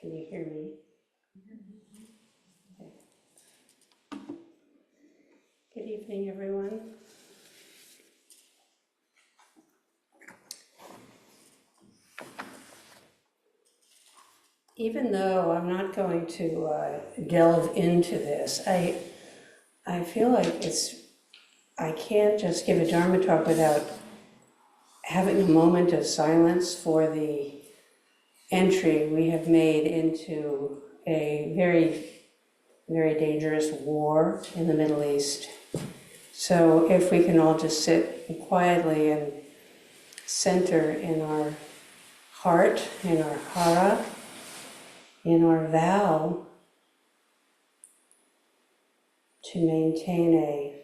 Can you hear me? Okay. Good evening, everyone. Even though I'm not going to delve into this, I feel like I can't just give a Dharma talk without having a moment of silence for the entry we have made into a very, very dangerous war in the Middle East. So if we can all just sit quietly and center in our heart, in our hara, in our vow to maintain a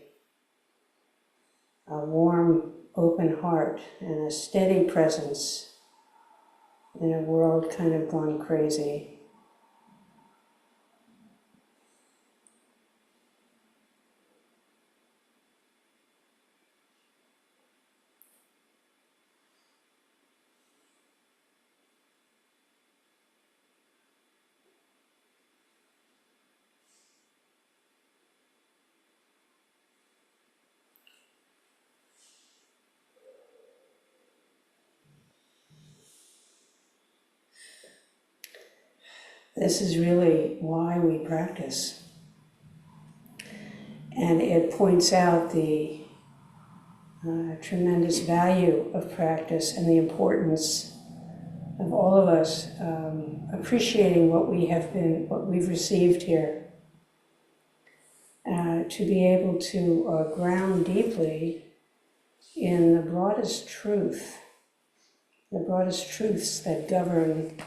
warm, open heart and a steady presence in a world kind of gone crazy. This is really why we practice. And it points out the tremendous value of practice and the importance of all of us appreciating what we've received here. To be able to ground deeply in the broadest truths that govern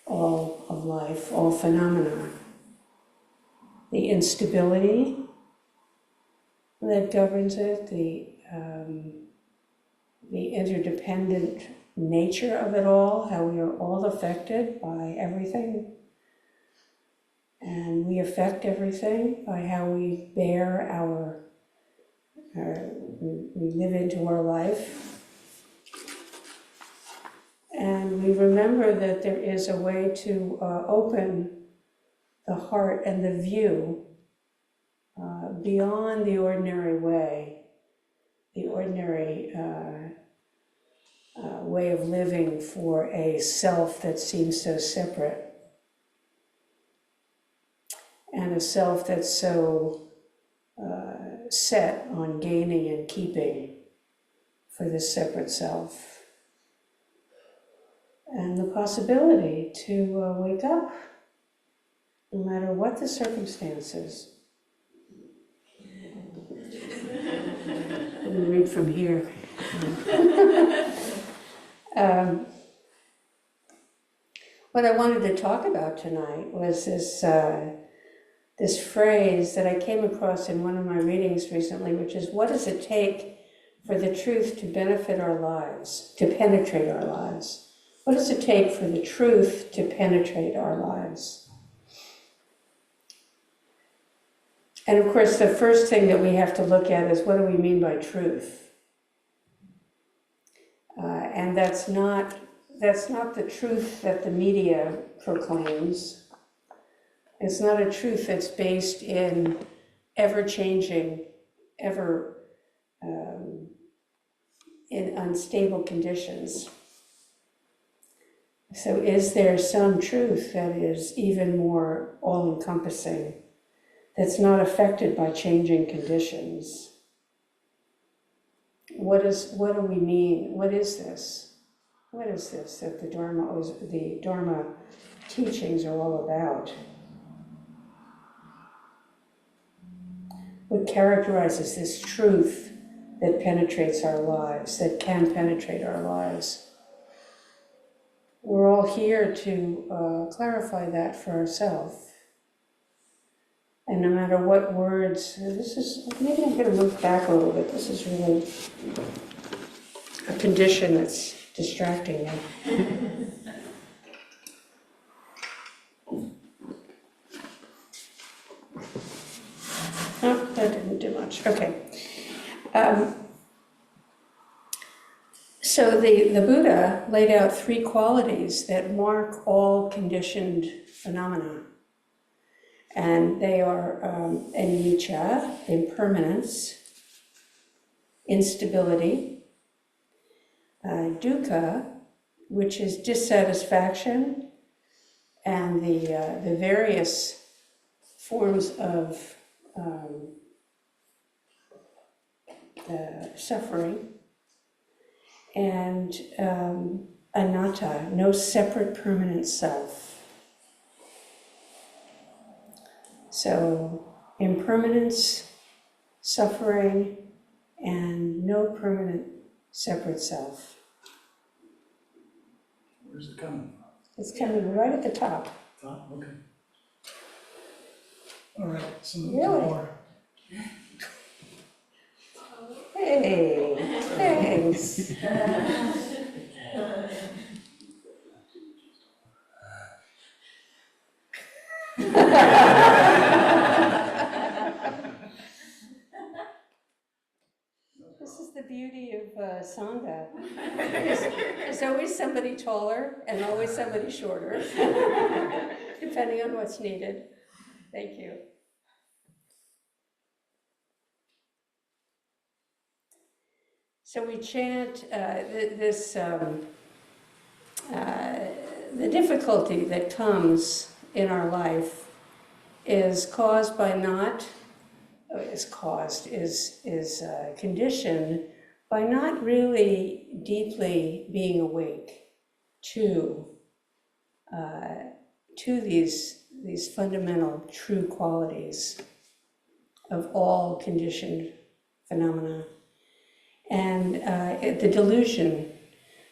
all of life, all phenomena. The instability that governs it, the interdependent nature of it all, how we are all affected by everything. And we affect everything by how we bear we live into our life. And we remember that there is a way to open the heart and the view beyond the ordinary way, the ordinary way of living for a self that seems so separate, and a self that's so set on gaining and keeping for this separate self. And the possibility to wake up, no matter what the circumstances. Let me read from here. What I wanted to talk about tonight was this phrase that I came across in one of my readings recently, which is, what does it take for the truth to benefit our lives, to penetrate our lives? What does it take for the truth to penetrate our lives? And of course, the first thing that we have to look at is, what do we mean by truth? And that's not the truth that the media proclaims. It's not a truth that's based in ever-changing, in unstable conditions. So is there some truth that is even more all-encompassing, that's not affected by changing conditions? What do we mean? What is this? What is this that the Dharma teachings are all about? What characterizes this truth that penetrates our lives, that can penetrate our lives? We're all here to clarify that for ourselves. And no matter what words, maybe I'm going to move back a little bit. This is really a condition that's distracting me. Oh, that didn't do much. Okay. So the Buddha laid out three qualities that mark all conditioned phenomena. And they are anicca, impermanence, instability, dukkha, which is dissatisfaction, and the various forms of suffering, and anatta, no separate permanent self. So impermanence, suffering, and no permanent separate self. Where's it coming from? It's coming right at the top. Top? Okay. All right, some Really? more. Hey, thanks. This is the beauty of Sangha. There's always somebody taller and always somebody shorter, depending on what's needed. Thank you. So we chant the difficulty that comes in our life is caused by conditioned by not really deeply being awake to these fundamental true qualities of all conditioned phenomena. And the delusion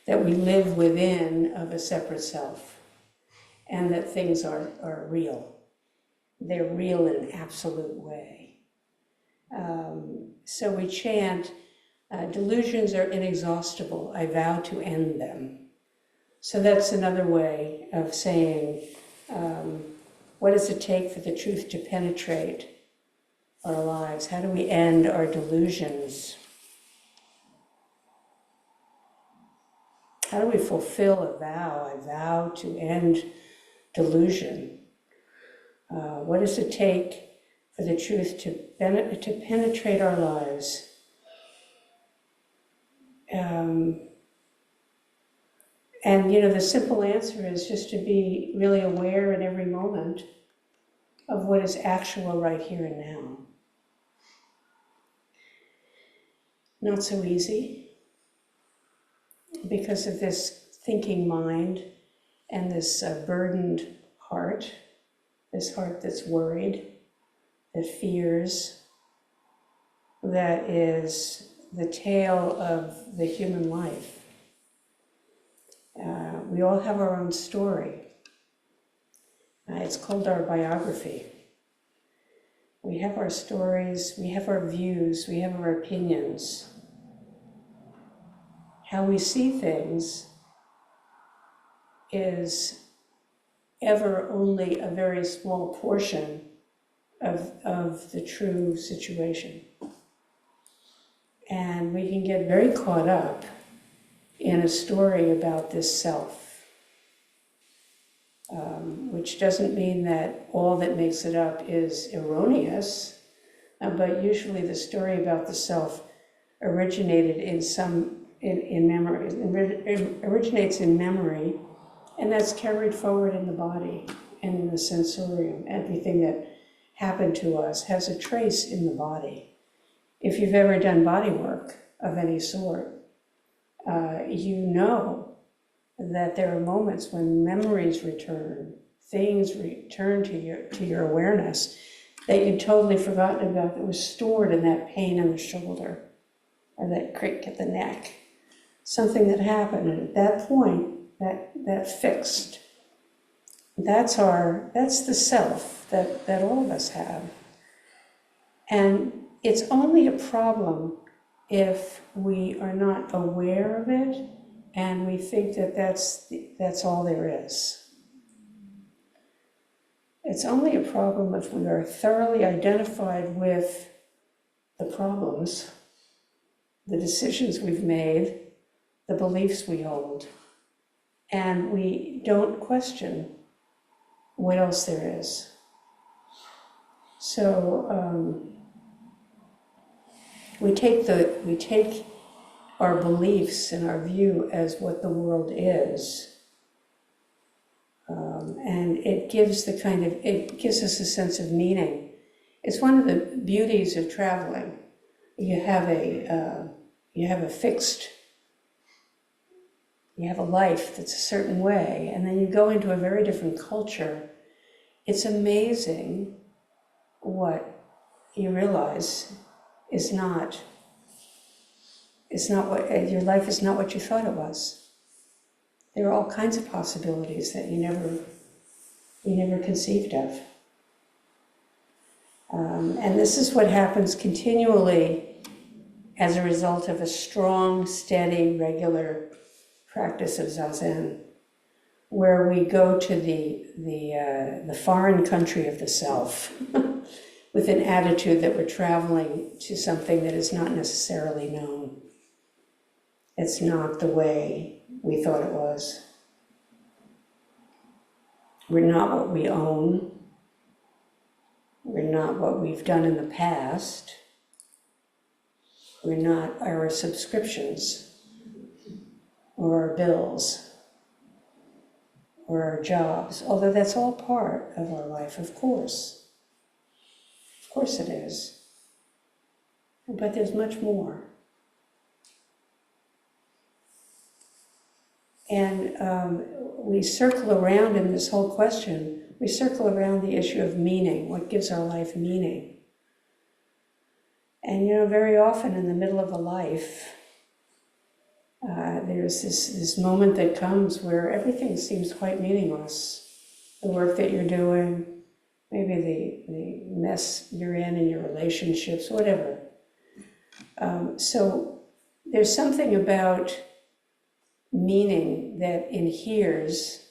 that we live within of a separate self, and that things are real. They're real in an absolute way. So we chant, delusions are inexhaustible, I vow to end them. So that's another way of saying, what does it take for the truth to penetrate our lives? How do we end our delusions? How do we fulfill a vow? I vow to end delusion. What does it take for the truth to penetrate our lives? And the simple answer is just to be really aware in every moment of what is actual right here and now. Not so easy, because of this thinking mind and this burdened heart, this heart that's worried, that fears, that is the tale of the human life. We all have our own story. It's called our biography. We have our stories, we have our views, we have our opinions. How we see things is ever only a very small portion of the true situation. And we can get very caught up in a story about this self, which doesn't mean that all that makes it up is erroneous, but usually the story about the self originated in memory. It originates in memory, and that's carried forward in the body and in the sensorium. Everything that happened to us has a trace in the body. If you've ever done body work of any sort, you know that there are moments when memories return, things return to your awareness that you'd totally forgotten about, that was stored in that pain in the shoulder or that crick at the neck. Something that happened, and at that point, that fixed. That's the self that all of us have. And it's only a problem if we are not aware of it and we think that that's all there is. It's only a problem if we are thoroughly identified with the problems, the decisions we've made, the beliefs we hold, and we don't question what else there is. So we take our beliefs and our view as what the world is, and it gives us a sense of meaning. It's one of the beauties of traveling. You have a life that's a certain way, and then you go into a very different culture. It's amazing what you realize your life is not what you thought it was. There are all kinds of possibilities that you never conceived of. And this is what happens continually as a result of a strong, steady, regular practice of Zazen, where we go to the foreign country of the self with an attitude that we're traveling to something that is not necessarily known. It's not the way we thought it was. We're not what we own. We're not what we've done in the past. We're not our subscriptions or our bills or our jobs, although that's all part of our life, of course. Of course it is. But there's much more. And we circle around in this whole question, we circle around the issue of meaning, what gives our life meaning. And very often in the middle of a life, there's this moment that comes where everything seems quite meaningless. The work that you're doing, maybe the mess you're in your relationships, whatever. So there's something about meaning that inheres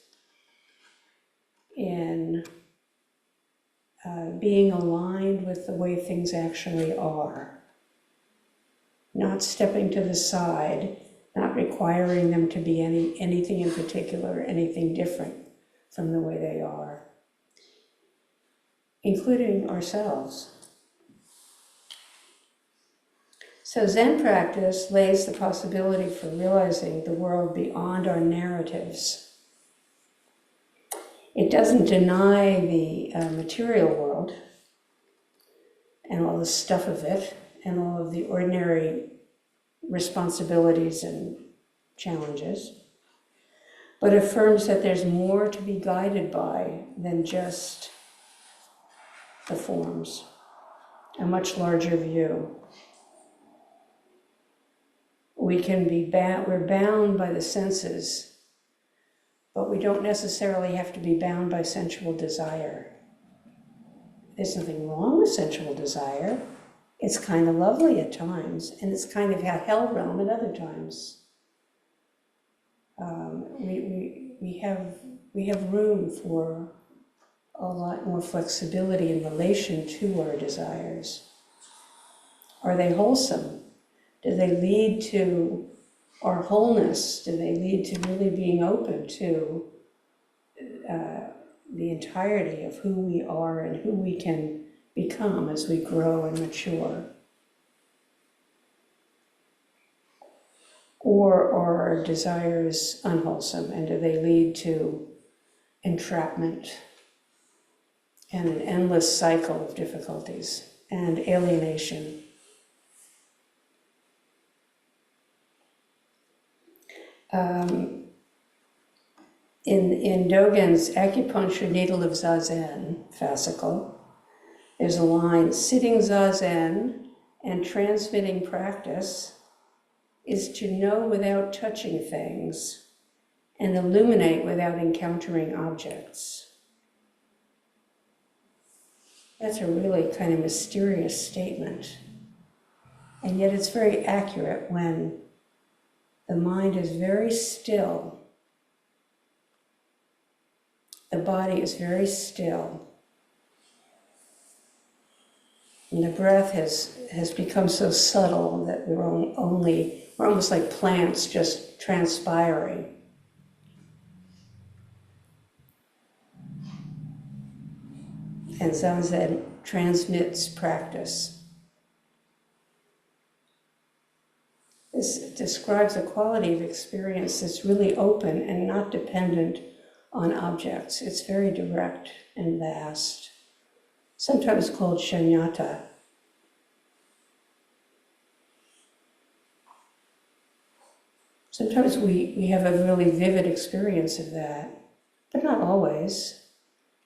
in being aligned with the way things actually are. Not stepping to the side, not requiring them to be anything in particular, anything different from the way they are, including ourselves. So Zen practice lays the possibility for realizing the world beyond our narratives. It doesn't deny the material world and all the stuff of it and all of the ordinary responsibilities and challenges, but affirms that there's more to be guided by than just the forms, a much larger view. We're bound by the senses, but we don't necessarily have to be bound by sensual desire. There's nothing wrong with sensual desire. It's kind of lovely at times, and it's kind of a hell realm at other times. We have room for a lot more flexibility in relation to our desires. Are they wholesome? Do they lead to our wholeness? Do they lead to really being open to the entirety of who we are and who we can become as we grow and mature? Or are our desires unwholesome, and do they lead to entrapment and an endless cycle of difficulties and alienation? In Dogen's Acupuncture Needle of Zazen fascicle, there's a line: sitting Zazen and transmitting practice is to know without touching things and illuminate without encountering objects. That's a really kind of mysterious statement. And yet it's very accurate when the mind is very still. The body is very still. And the breath has become so subtle that we're only We're almost like plants just transpiring. And Zazen transmits practice. This describes a quality of experience that's really open and not dependent on objects. It's very direct and vast, sometimes called shunyata. Sometimes we have a really vivid experience of that, but not always.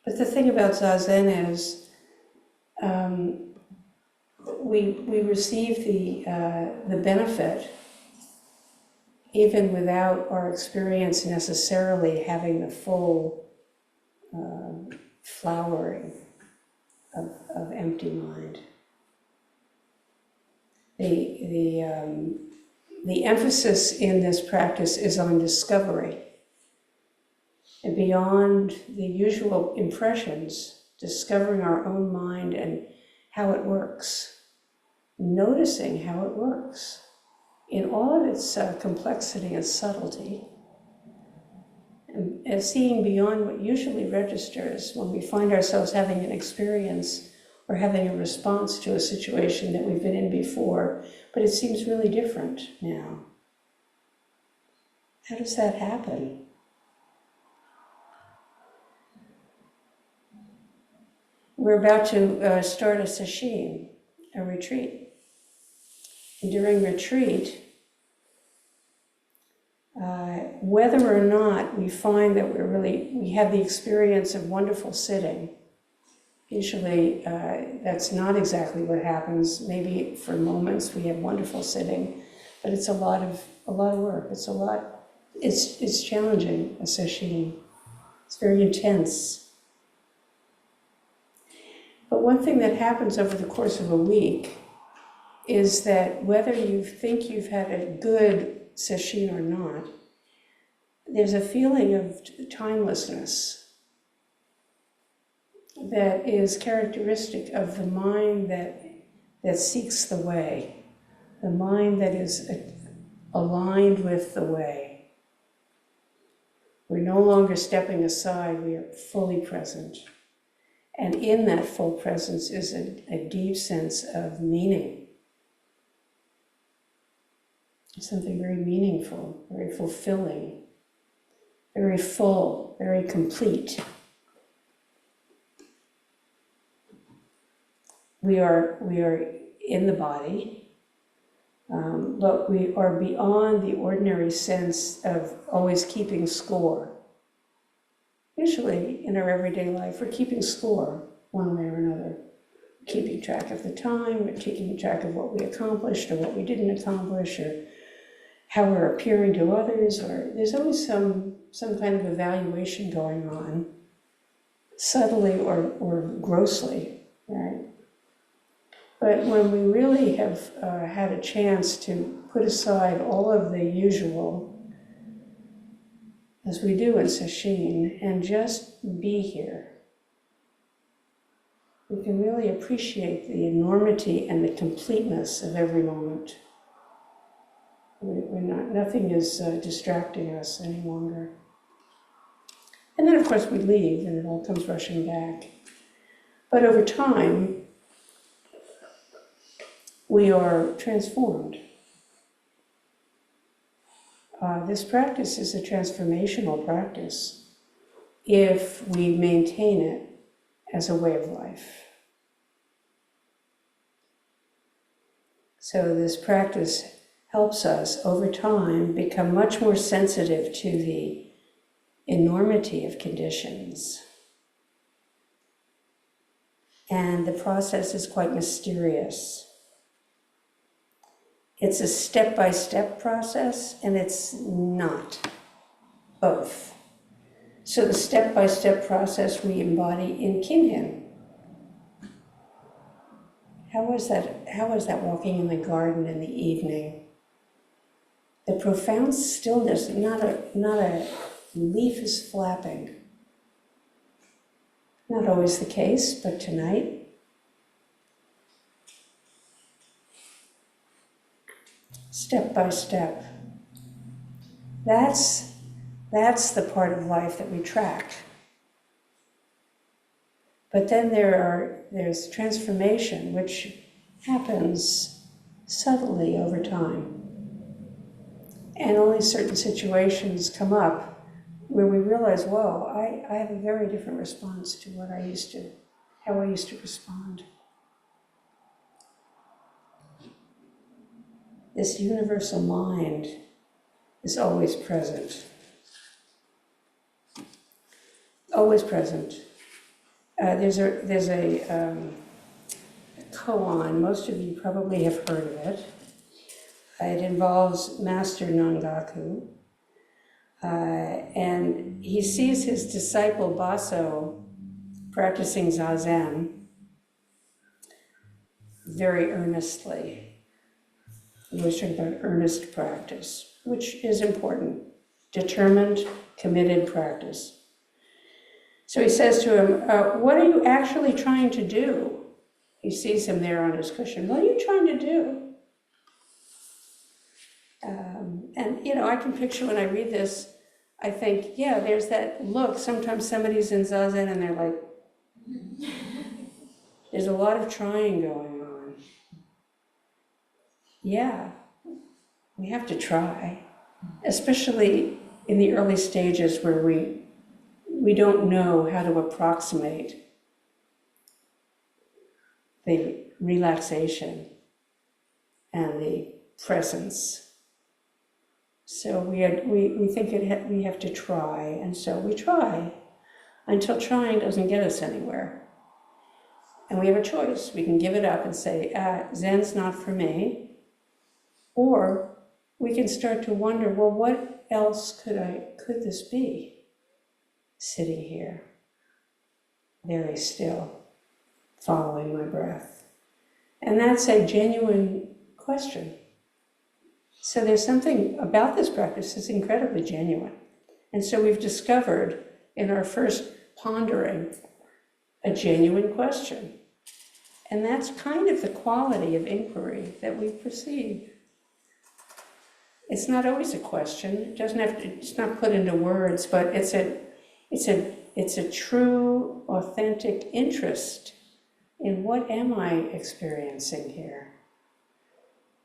But the thing about Zazen is we receive the benefit even without our experience necessarily having the full flowering of empty mind. The emphasis in this practice is on discovery. And beyond the usual impressions, discovering our own mind and how it works, noticing how it works in all of its complexity and subtlety, and seeing beyond what usually registers when we find ourselves having an experience or having a response to a situation that we've been in before, but it seems really different now. How does that happen? We're about to start a sesshin, a retreat. And during retreat, whether or not we find that we have the experience of wonderful sitting, usually that's not exactly what happens. Maybe for moments we have wonderful sitting, but it's a lot of work. It's challenging, a sesshin. It's very intense. But one thing that happens over the course of a week is that whether you think you've had a good sesshin or not, there's a feeling of timelessness that is characteristic of the mind that seeks the way, the mind that is aligned with the way. We're no longer stepping aside, we are fully present. And in that full presence is a deep sense of meaning. Something very meaningful, very fulfilling, very full, very complete. We are in the body, but we are beyond the ordinary sense of always keeping score. Usually in our everyday life, we're keeping score one way or another. Keeping track of the time, we're keeping track of what we accomplished or what we didn't accomplish, or how we're appearing to others, or there's always some kind of evaluation going on, subtly or grossly, right? But when we really have had a chance to put aside all of the usual, as we do in sesshin, and just be here, we can really appreciate the enormity and the completeness of every moment. Nothing is distracting us any longer. And then, of course, we leave and it all comes rushing back. But over time, we are transformed. This practice is a transformational practice if we maintain it as a way of life. So this practice helps us over time become much more sensitive to the enormity of conditions. And the process is quite mysterious. It's a step-by-step process, and it's not both. So the step-by-step process we embody in Kinhin. How was that walking in the garden in the evening? The profound stillness, not a leaf is flapping. Not always the case, but tonight. step by step. That's the part of life that we track. But then there's transformation, which happens subtly over time. And only certain situations come up where we realize, whoa, I have a very different response to how I used to respond. This universal mind is always present. Always present. There's a koan, most of you probably have heard of it. It involves Master Nangaku, and he sees his disciple Baso practicing Zazen very earnestly. He always talking about earnest practice, which is important. Determined, committed practice. So he says to him, what are you actually trying to do? He sees him there on his cushion. What are you trying to do? And, I can picture when I read this, I think, yeah, there's that look. Sometimes somebody's in Zazen and they're like, there's a lot of trying going on. Yeah, we have to try, especially in the early stages where we don't know how to approximate the relaxation and the presence. So we think we have to try, and so we try until trying doesn't get us anywhere. And we have a choice. We can give it up and say, Zen's not for me. Or we can start to wonder, well, what else could this be? Sitting here, very still, following my breath. And that's a genuine question. So there's something about this practice that's incredibly genuine. And so we've discovered in our first pondering a genuine question. And that's kind of the quality of inquiry that we perceive. It's not always a question. It doesn't have to, it's not put into words, but it's a true, authentic interest in what am I experiencing here?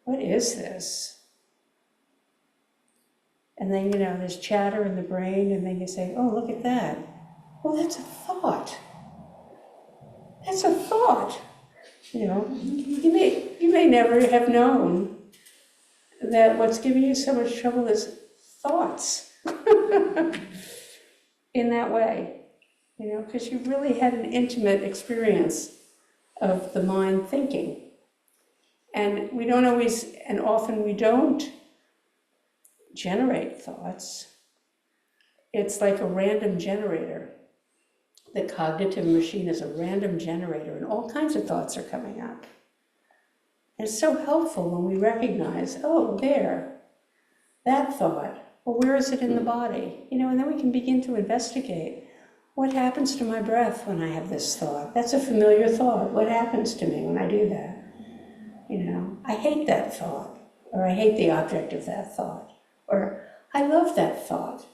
What is this? And then, there's chatter in the brain, and then you say, oh, look at that. Well, that's a thought. That's a thought. You may never have known that what's giving you so much trouble is thoughts in that way, because you've really had an intimate experience of the mind thinking. And we don't always, and often we don't generate thoughts. It's like a random generator. The cognitive machine is a random generator, and all kinds of thoughts are coming up. And it's so helpful when we recognize, oh, there, that thought. Well, where is it in the body? And then we can begin to investigate. What happens to my breath when I have this thought? That's a familiar thought. What happens to me when I do that? I hate that thought, or I hate the object of that thought, or I love that thought.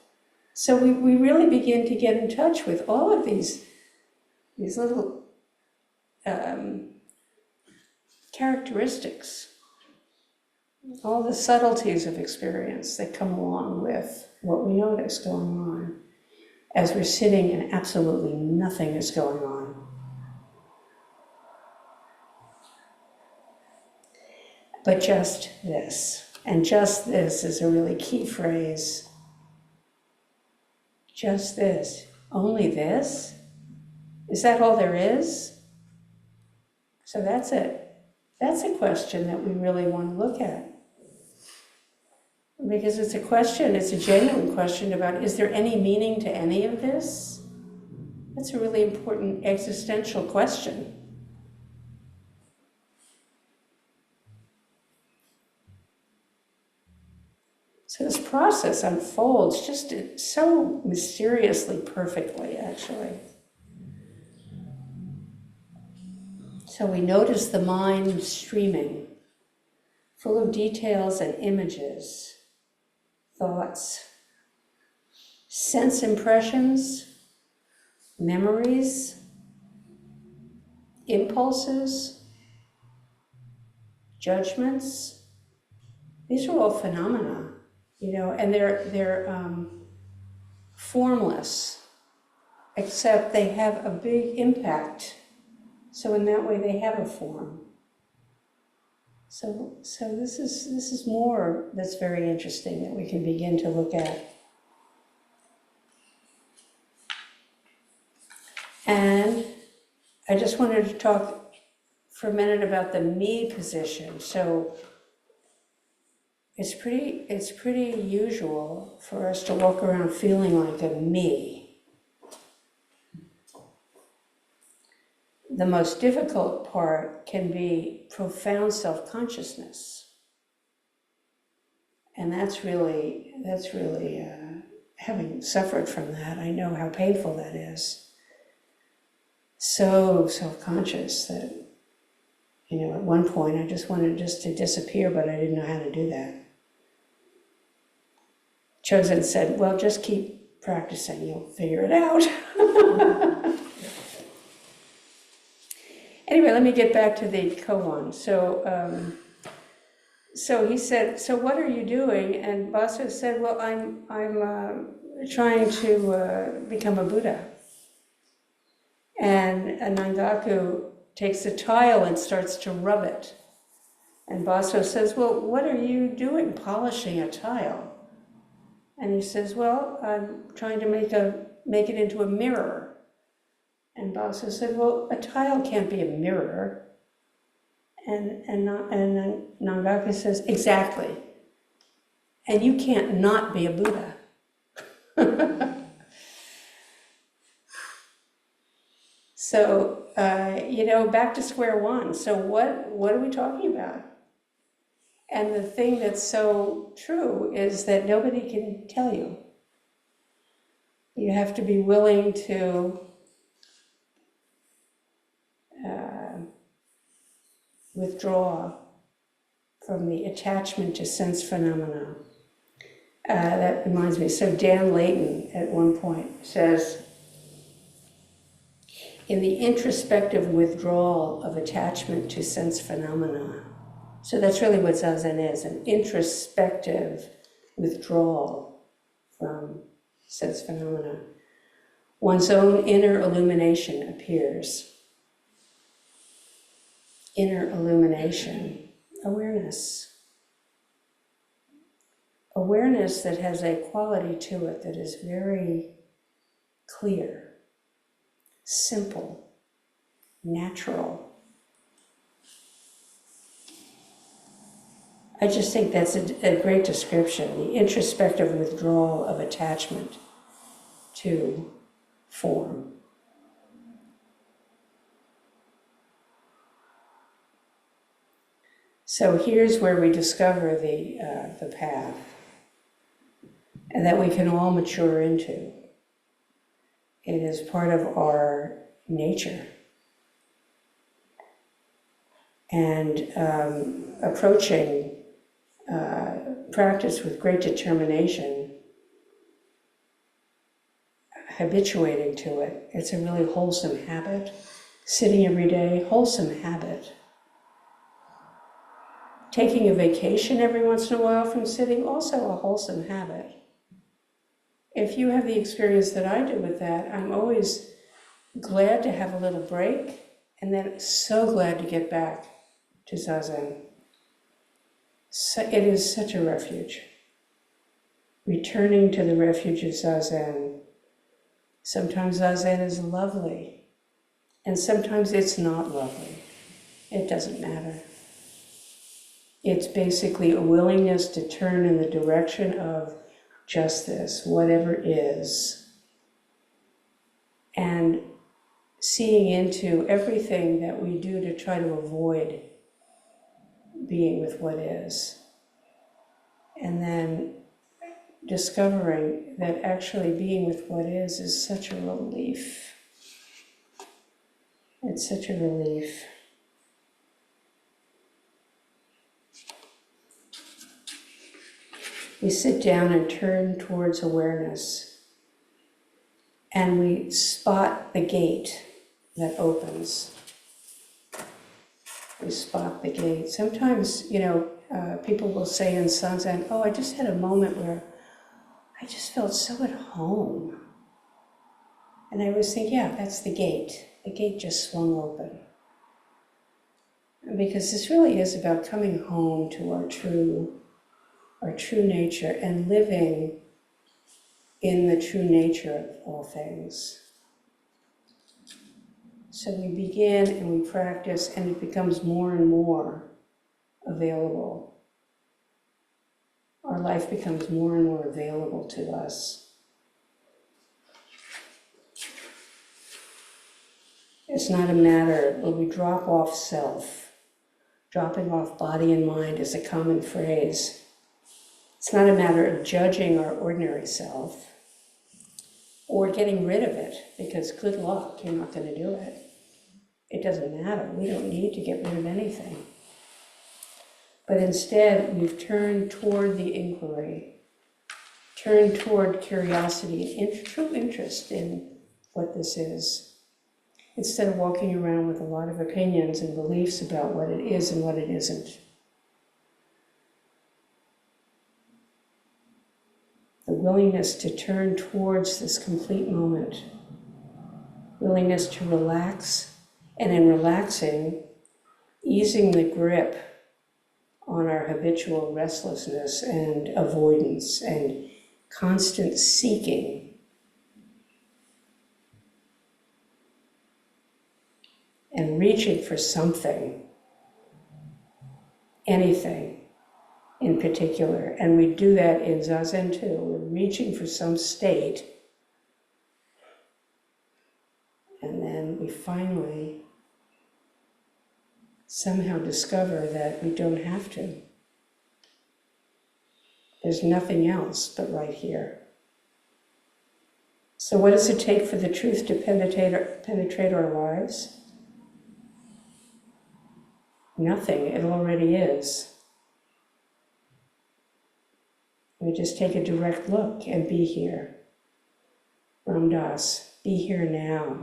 So we really begin to get in touch with all of these little characteristics, all the subtleties of experience that come along with what we notice going on as we're sitting and absolutely nothing is going on. But just this, and just this is a really key phrase. Just this, only this? Is that all there is? So that's it. That's a question that we really want to look at. Because it's a question, it's a genuine question about, is there any meaning to any of this? That's a really important existential question. So this process unfolds just so mysteriously perfectly, actually. So we notice the mind streaming full of details and images, thoughts, sense impressions, memories, impulses, judgments. These are all phenomena, and they're formless, except they have a big impact. So in that way, they have a form. So this is more that's very interesting that we can begin to look at. And I just wanted to talk for a minute about the me position. So it's pretty usual for us to walk around feeling like a me. The most difficult part can be profound self-consciousness. And that's really, having suffered from that, I know how painful that is. So self-conscious that, at one point I just wanted to disappear, but I didn't know how to do that. Chosen said, well, just keep practicing, you'll figure it out. Anyway, let me get back to the koan. So he said, so what are you doing? And Basu said, well, I'm trying to become a Buddha. And Nangaku takes a tile and starts to rub it. And Basu says, well, what are you doing polishing a tile? And he says, well, I'm trying to make it into a mirror. And Basu said, well, a tile can't be a mirror. And Nangaku says, exactly. And you can't not be a Buddha. So, back to square one. So what are we talking about? And the thing that's so true is that nobody can tell you. You have to be willing to withdraw from the attachment to sense phenomena. That reminds me, so Dan Layton at one point says, in the introspective withdrawal of attachment to sense phenomena, so that's really what Zazen is, an introspective withdrawal from sense phenomena. One's own inner illumination appears. Inner illumination, awareness. Awareness that has a quality to it that is very clear, simple, natural. I just think that's a great description, the introspective withdrawal of attachment to form. So here's where we discover the path, and that we can all mature into. It is part of our nature. And approaching practice with great determination, habituating to it, it's a really wholesome habit. Sitting every day, wholesome habit. Taking a vacation every once in a while from sitting, also a wholesome habit. If you have the experience that I do with that, I'm always glad to have a little break, and then so glad to get back to Zazen. So it is such a refuge. Returning to the refuge of Zazen. Sometimes Zazen is lovely, and sometimes it's not lovely. It doesn't matter. It's basically a willingness to turn in the direction of just this, whatever is, and seeing into everything that we do to try to avoid being with what is. And then discovering that actually being with what is such a relief. It's such a relief. We sit down and turn towards awareness, and we spot the gate that opens. We spot the gate. Sometimes, people will say in Sanzen, oh, I just had a moment where I just felt so at home. And I always think, yeah, that's the gate. The gate just swung open. Because this really is about coming home to our true nature and living in the true nature of all things. So we begin and we practice, and it becomes more and more available. Our life becomes more and more available to us. It's not a matter where we drop off self. Dropping off body and mind is a common phrase. It's not a matter of judging our ordinary self or getting rid of it, because good luck, you're not going to do it. It doesn't matter. We don't need to get rid of anything. But instead, we've turned toward the inquiry, turned toward curiosity and true interest in what this is, instead of walking around with a lot of opinions and beliefs about what it is and what it isn't. The willingness to turn towards this complete moment, willingness to relax, and in relaxing, easing the grip on our habitual restlessness and avoidance and constant seeking. And reaching for something, anything in particular. And we do that in Zazen too. We're reaching for some state. And then we finally somehow discover that we don't have to. There's nothing else but right here. So what does it take for the truth to penetrate our lives? Nothing. It already is. We just take a direct look and be here. Ram Dass, be here now,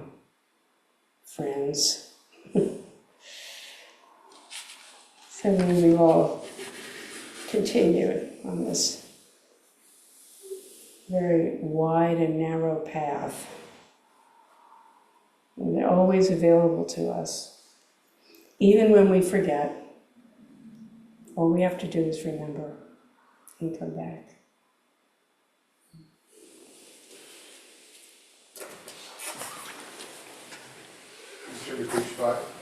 friends. So we all continue on this very wide and narrow path. And they're always available to us. Even when we forget, all we have to do is remember and come back. Mr. Kushvat.